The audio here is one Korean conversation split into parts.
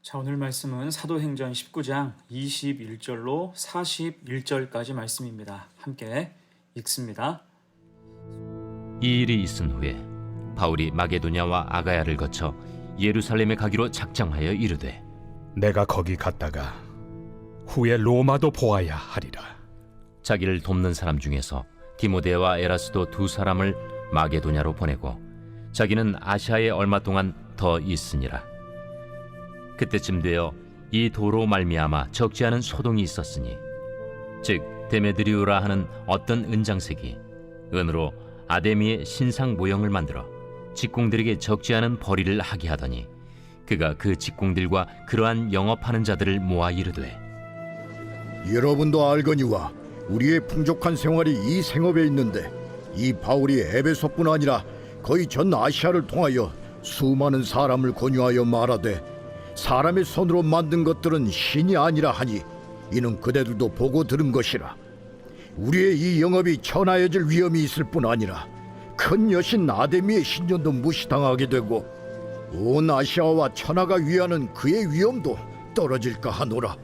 자, 오늘 말씀은 사도행전 19장 21절로 41절까지 말씀입니다. 함께 읽습니다. 이 일이 있은 후에 바울이 마게도냐와 아가야를 거쳐 예루살렘에 가기로 작정하여 이르되 내가 거기 갔다가 후에 로마도 보아야 하리라. 자기를 돕는 사람 중에서 디모데와 에라스도 두 사람을 마게도냐로 보내고 자기는 아시아에 얼마 동안 더 있으니라. 그때쯤 되어 이 도로 말미암아 적지 않은 소동이 있었으니 즉 데메드리오라 하는 어떤 은장색이 은으로 아데미의 신상 모형을 만들어 직공들에게 적지 않은 벌이를 하게 하더니 그가 그 직공들과 그러한 영업하는 자들을 모아 이르되 여러분도 알거니와 우리의 풍족한 생활이 이 생업에 있는데 이 바울이 에베소뿐 아니라 거의 전 아시아를 통하여 수많은 사람을 권유하여 말하되 사람의 손으로 만든 것들은 신이 아니라 하니 이는 그대들도 보고 들은 것이라. 우리의 이 영업이 천하여질 위험이 있을 뿐 아니라 큰 여신 아데미의 신전도 무시당하게 되고 온 아시아와 천하가 위하는 그의 위엄도 떨어질까 하노라.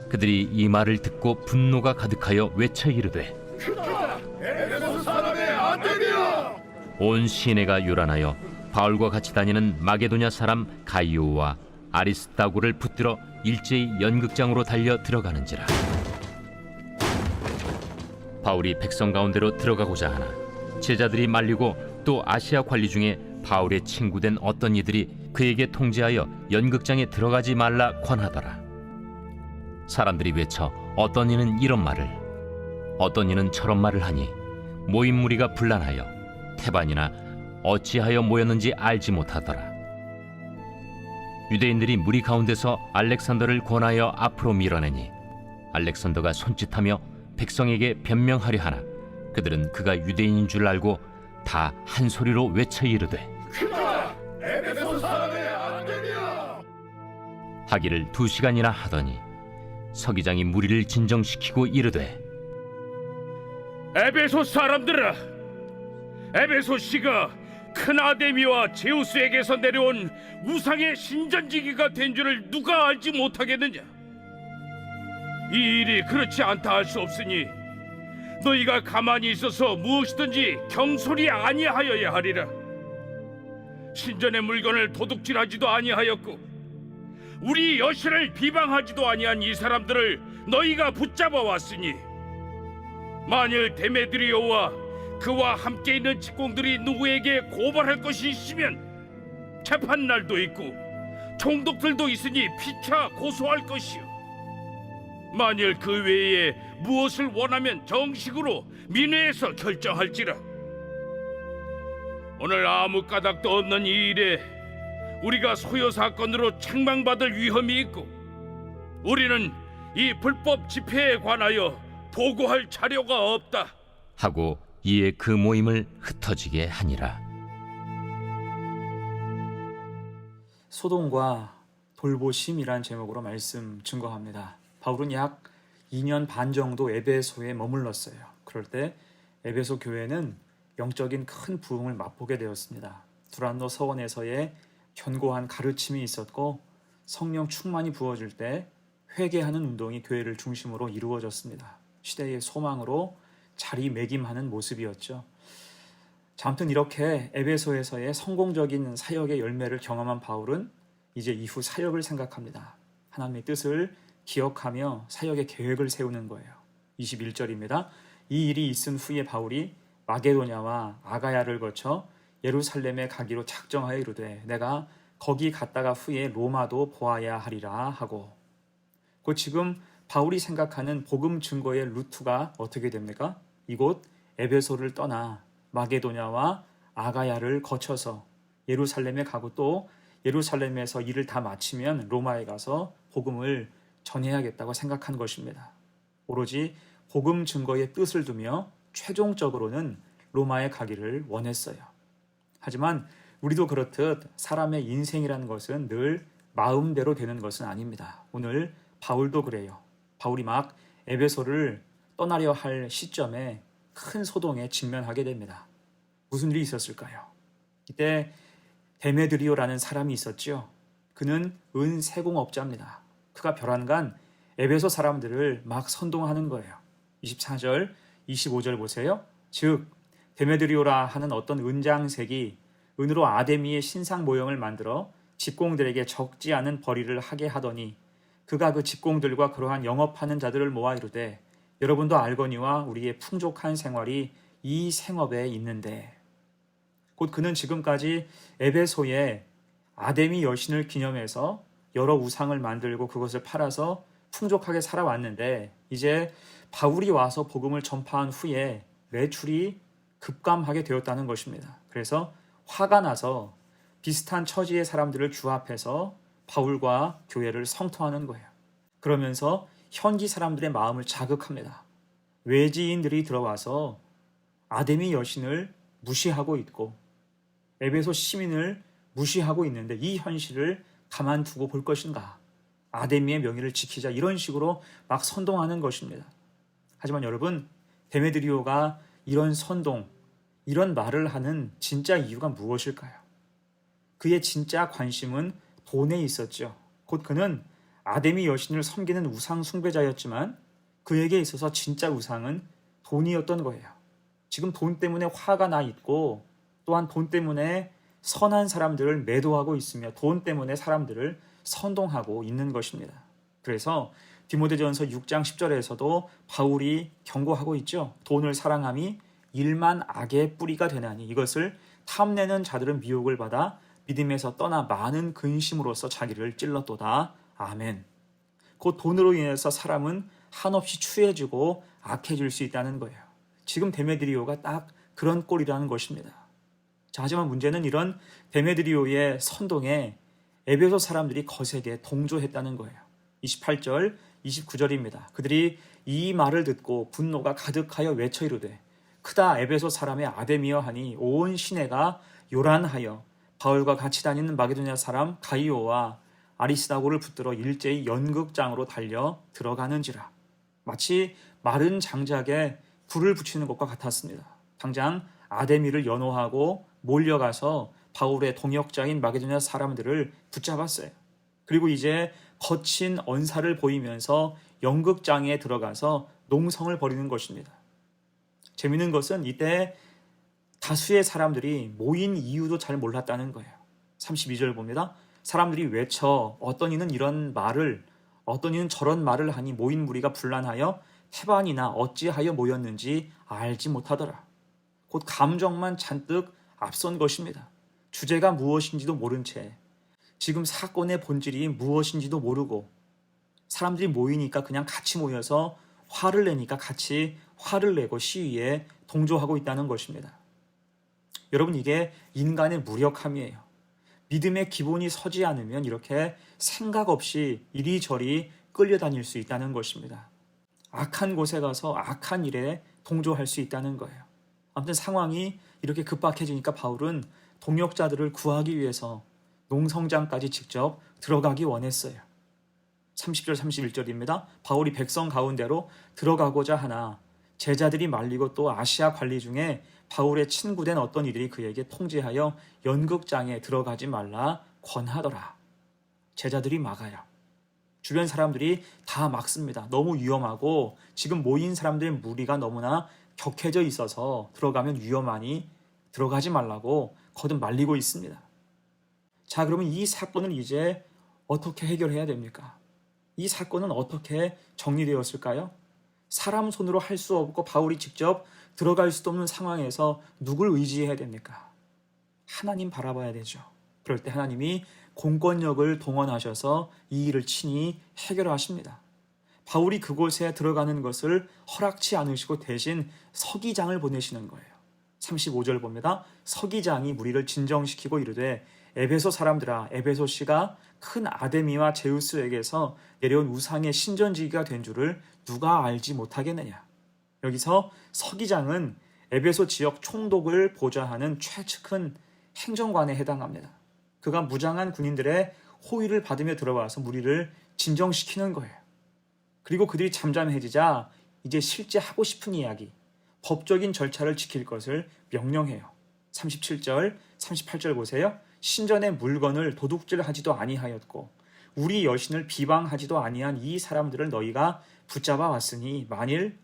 그들이 이 말을 듣고 분노가 가득하여 외쳐 이르되 에베소 사람의 아데미야! 온 시내가 요란하여 바울과 같이 다니는 마게도냐 사람 가이오와 아리스다고를 붙들어 일제히 연극장으로 달려 들어가는지라. 바울이 백성 가운데로 들어가고자 하나 제자들이 말리고 또 아시아 관리 중에 바울의 친구된 어떤 이들이 그에게 통제하여 연극장에 들어가지 말라 권하더라. 사람들이 외쳐 어떤 이는 이런 말을 어떤 이는 저런 말을 하니 모인 무리가 분란하여 태반이나 어찌하여 모였는지 알지 못하더라. 유대인들이 무리 가운데서 알렉산더를 권하여 앞으로 밀어내니 알렉산더가 손짓하며 백성에게 변명하려 하나 그들은 그가 유대인인 줄 알고 다 한 소리로 외쳐 이르되 에베소 사람의 아데미야! 하기를 2시간이나 하더니 서기장이 무리를 진정시키고 이르되 에베소 사람들아, 에베소 씨가 큰 아데미와 제우스에게서 내려온 우상의 신전지기가 된 줄을 누가 알지 못하겠느냐? 이 일이 그렇지 않다 할 수 없으니 너희가 가만히 있어서 무엇이든지 경솔이 아니하여야 하리라. 신전의 물건을 도둑질하지도 아니하였고 우리 여신을 비방하지도 아니한 이 사람들을 너희가 붙잡아 왔으니 만일 데메드리오와 그와 함께 있는 직공들이 누구에게 고발할 것이 있으면 재판날도 있고 총독들도 있으니 피차 고소할 것이요 만일 그 외에 무엇을 원하면 정식으로 민회에서 결정할지라. 오늘 아무 까닭도 없는 이 일에 우리가 소요 사건으로 책망받을 위험이 있고 우리는 이 불법 집회에 관하여 보고할 자료가 없다 하고 이에 그 모임을 흩어지게 하니라. 소동과 돌보심이란 제목으로 말씀 증거합니다. 바울은 약 2년 반 정도 에베소에 머물렀어요. 그럴 때 에베소 교회는 영적인 큰 부흥을 맛보게 되었습니다. 두란노 서원에서의 견고한 가르침이 있었고 성령 충만이 부어질 때 회개하는 운동이 교회를 중심으로 이루어졌습니다. 시대의 소망으로 자리매김하는 모습이었죠. 자, 아무튼 이렇게 에베소에서의 성공적인 사역의 열매를 경험한 바울은 이제 이후 사역을 생각합니다. 하나님의 뜻을 기억하며 사역의 계획을 세우는 거예요. 21절입니다. 이 일이 있은 후에 바울이 마게도냐와 아가야를 거쳐 예루살렘에 가기로 작정하여 이르되 내가 거기 갔다가 후에 로마도 보아야 하리라 하고 곧 지금 바울이 생각하는 복음 증거의 루트가 어떻게 됩니까? 이곳 에베소를 떠나 마게도냐와 아가야를 거쳐서 예루살렘에 가고 또 예루살렘에서 일을 다 마치면 로마에 가서 복음을 전해야겠다고 생각한 것입니다. 오로지 복음 증거의 뜻을 두며 최종적으로는 로마에 가기를 원했어요. 하지만 우리도 그렇듯 사람의 인생이라는 것은 늘 마음대로 되는 것은 아닙니다. 오늘 바울도 그래요. 바울이 막 에베소를 떠나려 할 시점에 큰 소동에 직면하게 됩니다. 무슨 일이 있었을까요? 이때 데메드리오라는 사람이 있었죠. 그는 은세공업자입니다. 그가 벼랑간 에베소 사람들을 막 선동하는 거예요. 24절, 25절 보세요. 즉 데메드리오라 하는 어떤 은장색이 은으로 아데미의 신상 모형을 만들어 집공들에게 적지 않은 벌이를 하게 하더니 그가 그 집공들과 그러한 영업하는 자들을 모아 이르되 여러분도 알거니와 우리의 풍족한 생활이 이 생업에 있는데, 곧 그는 지금까지 에베소에 아데미 여신을 기념해서 여러 우상을 만들고 그것을 팔아서 풍족하게 살아왔는데, 이제 바울이 와서 복음을 전파한 후에 매출이 급감하게 되었다는 것입니다. 그래서 화가 나서 비슷한 처지의 사람들을 규합해서 바울과 교회를 성토하는 거예요. 그러면서 현지 사람들의 마음을 자극합니다. 외지인들이 들어와서 아데미 여신을 무시하고 있고 에베소 시민을 무시하고 있는데 이 현실을 가만두고 볼 것인가? 아데미의 명예를 지키자, 이런 식으로 막 선동하는 것입니다. 하지만 여러분, 데메드리오가 이런 선동, 이런 말을 하는 진짜 이유가 무엇일까요? 그의 진짜 관심은 돈에 있었죠. 곧 그는 아데미 여신을 섬기는 우상 숭배자였지만 그에게 있어서 진짜 우상은 돈이었던 거예요. 지금 돈 때문에 화가 나 있고 또한 돈 때문에 선한 사람들을 매도하고 있으며 돈 때문에 사람들을 선동하고 있는 것입니다. 그래서 디모데전서 6장 10절에서도 바울이 경고하고 있죠. 돈을 사랑함이 일만 악의 뿌리가 되나니 이것을 탐내는 자들은 미혹을 받아 믿음에서 떠나 많은 근심으로써 자기를 찔렀도다. 아멘. 곧 돈으로 인해서 사람은 한없이 추해지고 악해질 수 있다는 거예요. 지금 데메드리오가 딱 그런 꼴이라는 것입니다. 자, 하지만 문제는 이런 데메드리오의 선동에 에베소 사람들이 거세게 동조했다는 거예요. 28절, 29절입니다. 그들이 이 말을 듣고 분노가 가득하여 외쳐 이르되 크다 에베소 사람의 아데미여 하니 온 시내가 요란하여 바울과 같이 다니는 마게도냐 사람 가이오와 아리스다고를 붙들어 일제히 연극장으로 달려 들어가는지라. 마치 마른 장작에 불을 붙이는 것과 같았습니다. 당장 아데미를 연호하고 몰려가서 바울의 동역자인 마게도냐 사람들을 붙잡았어요. 그리고 이제 거친 언사를 보이면서 연극장에 들어가서 농성을 벌이는 것입니다. 재미있는 것은 이때 다수의 사람들이 모인 이유도 잘 몰랐다는 거예요. 32절 봅니다. 사람들이 외쳐 어떤 이는 이런 말을 어떤 이는 저런 말을 하니 모인 무리가 분란하여 태반이나 어찌하여 모였는지 알지 못하더라. 곧 감정만 잔뜩 앞선 것입니다. 주제가 무엇인지도 모른 채 지금 사건의 본질이 무엇인지도 모르고 사람들이 모이니까 그냥 같이 모여서 화를 내니까 같이 화를 내고 시위에 동조하고 있다는 것입니다. 여러분, 이게 인간의 무력함이에요. 믿음의 기본이 서지 않으면 이렇게 생각 없이 이리저리 끌려다닐 수 있다는 것입니다. 악한 곳에 가서 악한 일에 동조할 수 있다는 거예요. 아무튼 상황이 이렇게 급박해지니까 바울은 동역자들을 구하기 위해서 농성장까지 직접 들어가기 원했어요. 30절 31절입니다. 바울이 백성 가운데로 들어가고자 하나 제자들이 말리고 또 아시아 관리 중에 바울의 친구된 어떤 이들이 그에게 통지하여 연극장에 들어가지 말라 권하더라. 제자들이 막아요. 주변 사람들이 다 막습니다. 너무 위험하고 지금 모인 사람들의 무리가 너무나 격해져 있어서 들어가면 위험하니 들어가지 말라고 거듭 말리고 있습니다. 자, 그러면 이 사건을 이제 어떻게 해결해야 됩니까? 이 사건은 어떻게 정리되었을까요? 사람 손으로 할 수 없고 바울이 직접 들어갈 수도 없는 상황에서 누굴 의지해야 됩니까? 하나님 바라봐야 되죠. 그럴 때 하나님이 공권력을 동원하셔서 이 일을 친히 해결하십니다. 바울이 그곳에 들어가는 것을 허락치 않으시고 대신 서기장을 보내시는 거예요. 35절 봅니다. 서기장이 무리를 진정시키고 이르되 에베소 사람들아, 에베소시가 큰 아데미와 제우스에게서 내려온 우상의 신전지기가 된 줄을 누가 알지 못하겠느냐. 여기서 서기장은 에베소 지역 총독을 보좌하는 최측근 행정관에 해당합니다. 그가 무장한 군인들의 호의를 받으며 들어와서 무리를 진정시키는 거예요. 그리고 그들이 잠잠해지자 이제 실제 하고 싶은 이야기, 법적인 절차를 지킬 것을 명령해요. 37절, 38절 보세요. 신전의 물건을 도둑질하지도 아니하였고 우리 여신을 비방하지도 아니한 이 사람들을 너희가 붙잡아 왔으니 만일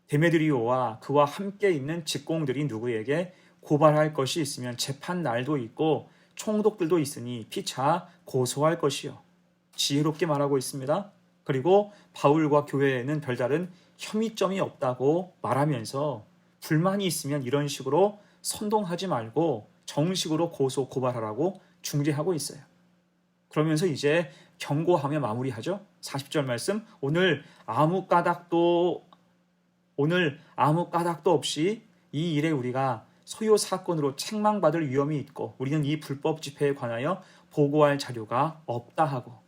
데메드리오와 그와 함께 있는 직공들이 누구에게 고발할 것이 있으면 재판 날도 있고 총독들도 있으니 피차 고소할 것이요. 지혜롭게 말하고 있습니다. 그리고 바울과 교회에는 별다른 혐의점이 없다고 말하면서 불만이 있으면 이런 식으로 선동하지 말고 정식으로 고소 고발하라고 중재하고 있어요. 그러면서 이제 경고하며 마무리하죠. 40절 말씀. 오늘 아무 까닭도 없이 이 일에 우리가 소요 사건으로 책망받을 위험이 있고 우리는 이 불법 집회에 관하여 보고할 자료가 없다 하고,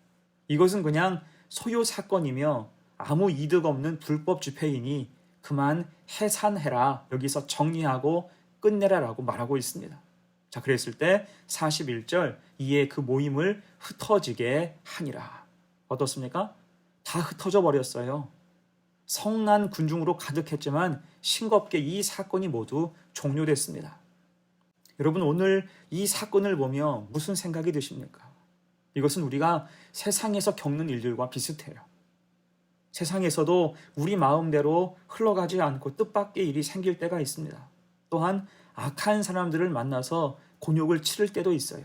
이것은 그냥 소요 사건이며 아무 이득 없는 불법 집회이니 그만 해산해라, 여기서 정리하고 끝내라라고 말하고 있습니다. 자, 그랬을 때 41절 이에 그 모임을 흩어지게 하니라. 어떻습니까? 다 흩어져 버렸어요. 성난 군중으로 가득했지만 싱겁게 이 사건이 모두 종료됐습니다. 여러분, 오늘 이 사건을 보며 무슨 생각이 드십니까? 이것은 우리가 세상에서 겪는 일들과 비슷해요. 세상에서도 우리 마음대로 흘러가지 않고 뜻밖의 일이 생길 때가 있습니다. 또한 악한 사람들을 만나서 곤욕을 치를 때도 있어요.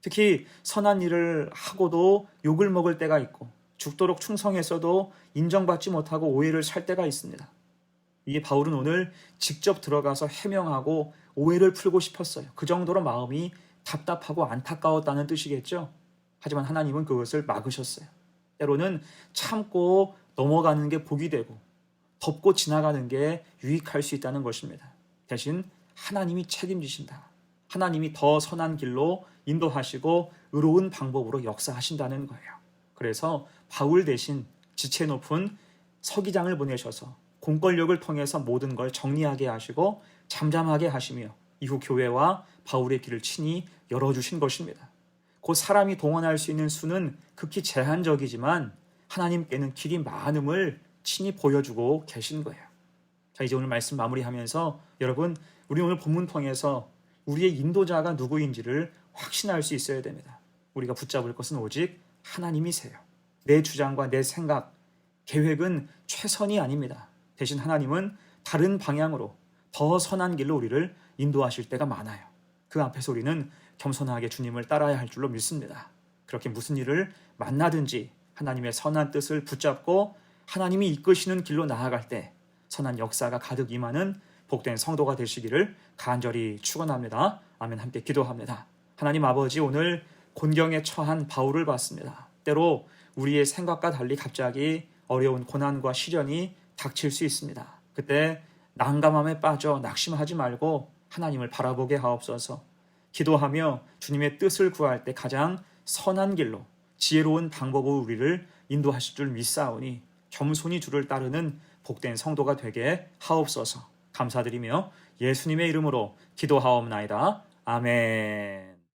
특히 선한 일을 하고도 욕을 먹을 때가 있고 죽도록 충성해서도 인정받지 못하고 오해를 살 때가 있습니다. 이게 바울은 오늘 직접 들어가서 해명하고 오해를 풀고 싶었어요. 그 정도로 마음이 답답하고 안타까웠다는 뜻이겠죠. 하지만 하나님은 그것을 막으셨어요. 때로는 참고 넘어가는 게 복이 되고 덮고 지나가는 게 유익할 수 있다는 것입니다. 대신 하나님이 책임지신다. 하나님이 더 선한 길로 인도하시고 의로운 방법으로 역사하신다는 거예요. 그래서 바울 대신 지체 높은 서기장을 보내셔서 공권력을 통해서 모든 걸 정리하게 하시고 잠잠하게 하시며 이후 교회와 바울의 길을 친히 열어주신 것입니다. 곧 사람이 동원할 수 있는 수는 극히 제한적이지만 하나님께는 길이 많음을 친히 보여주고 계신 거예요. 자, 이제 오늘 말씀 마무리하면서 여러분, 우리 오늘 본문 통해서 우리의 인도자가 누구인지를 확신할 수 있어야 됩니다. 우리가 붙잡을 것은 오직 하나님이세요. 내 주장과 내 생각, 계획은 최선이 아닙니다. 대신 하나님은 다른 방향으로 더 선한 길로 우리를 인도하실 때가 많아요. 그 앞에서 우리는 겸손하게 주님을 따라야 할 줄로 믿습니다. 그렇게 무슨 일을 만나든지 하나님의 선한 뜻을 붙잡고 하나님이 이끄시는 길로 나아갈 때 선한 역사가 가득 임하는 복된 성도가 되시기를 간절히 축원합니다. 아멘. 함께 기도합니다. 하나님 아버지, 오늘 곤경에 처한 바울을 봤습니다. 때로 우리의 생각과 달리 갑자기 어려운 고난과 시련이 닥칠 수 있습니다. 그때 난감함에 빠져 낙심하지 말고 하나님을 바라보게 하옵소서. 기도하며 주님의 뜻을 구할 때 가장 선한 길로 지혜로운 방법으로 우리를 인도하실 줄 믿사오니 겸손히 주를 따르는 복된 성도가 되게 하옵소서. 감사드리며 예수님의 이름으로 기도하옵나이다. 아멘.